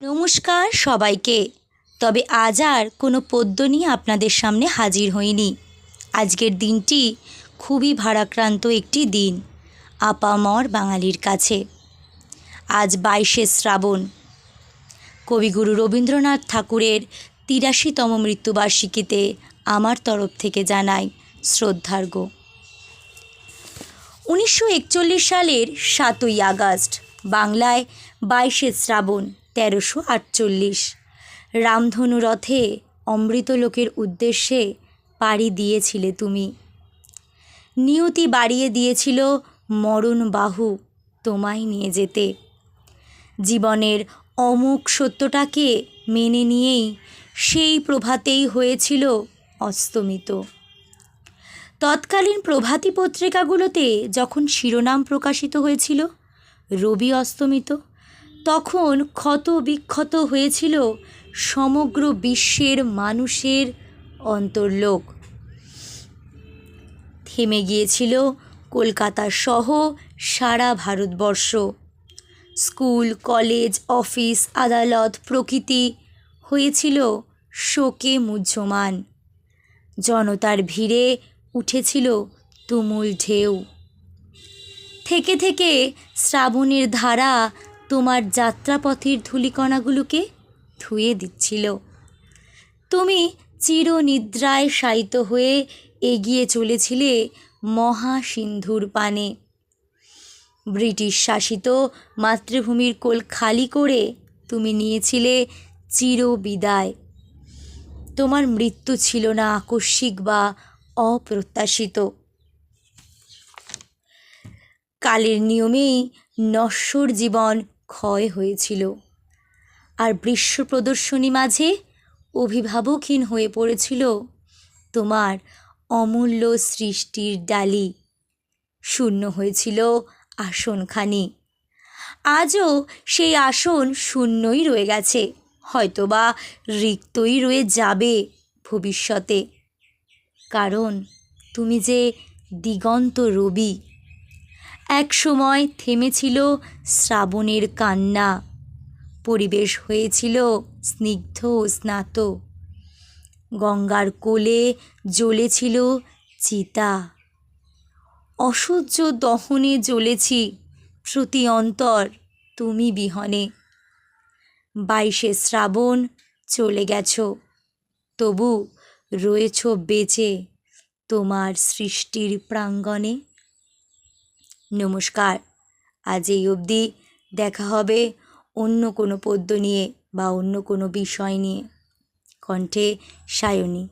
নমস্কার সবাইকে। তবে আজ আর কোনো পদ্য নিয়ে আপনাদের সামনে হাজির হইনি। আজকের দিনটি খুবই ভারাক্রান্ত একটি দিন আপামর বাঙালির কাছে। আজ 22শে শ্রাবণ, কবিগুরু রবীন্দ্রনাথ ঠাকুরের ৮৩তম মৃত্যুবার্ষিকীতে আমার তরফ থেকে জানাই শ্রদ্ধার্ঘ্য। ১৯৪১ সালের ৭ই আগস্ট, বাংলায় 22শে শ্রাবণ ১৩৪৮, রামধনু রথে অমৃতলোকের উদ্দেশ্যে পাড়ি দিয়েছিলে তুমি। নিয়তি বাড়িয়ে দিয়েছিল মরণ বাহু তোমায় নিয়ে যেতে। জীবনের অমোঘ সত্যটাকে মেনে নিয়েই সেই প্রভাতেই হয়েছিল অস্তমিত। তৎকালীন প্রভাতী পত্রিকাগুলোতে যখন শিরোনাম প্রকাশিত হয়েছিল রবি অস্তমিত, তখন ক্ষত বিক্ষত হয়েছিল সমগ্র বিশ্বের মানুষের অন্তর্লোক। থেমে গিয়েছিল কলকাতা সহ সারা ভারতবর্ষ। স্কুল, কলেজ, অফিস, আদালত প্রভৃতি হয়েছিল শোকে মুহ্যমান। জনতার ভিড়ে উঠেছিল তুমুল ঢেউ। থেকে থেকে শ্রাবণের ধারা তোমার যাত্রাপথের ধূলিকণাগুলোকে ধুয়ে দিচ্ছিল। তুমি চিরনিদ্রায় শায়িত হয়ে এগিয়ে চলেছিলে মহাসিন্ধুর পানে। ব্রিটিশ শাসিত মাতৃভূমির কোল খালি করে তুমি নিয়েছিলে চিরবিদায়। তোমার মৃত্যু ছিল না আকস্মিক বা অপ্রত্যাশিত। কালের নিয়মেই নশ্বর জীবন ক্ষয় হয়েছিল, আর বিশ্ব প্রদর্শনী মাঝে অভিভাবকহীন হয়ে পড়েছিল তোমার অমূল্য সৃষ্টির ডালি। শূন্য হয়েছিল আসনখানি। আজও সেই আসন শূন্যই রয়ে গেছে, হয়তোবা রিক্তই রয়ে যাবে ভবিষ্যতে। কারণ তুমি যে দিগন্ত রবি। এক সময় থেমেছিল শ্রাবণের কান্না, পরিবেশ হয়েছিল স্নিগ্ধ ও স্নাত। গঙ্গার কোলে জ্বলেছিল চিতা। অসহ্য দহনে জ্বলেছি প্রতি অন্তর তুমি বিহনে। 22শে শ্রাবণ চলে গেছ, তবু রয়েছ বেঁচে তোমার সৃষ্টির প্রাঙ্গণে। নমস্কার। আজ এই অবধি। দেখা হবে অন্য কোনো পদ্য নিয়ে বা অন্য কোনো বিষয় নিয়ে। কণ্ঠে সায়নী।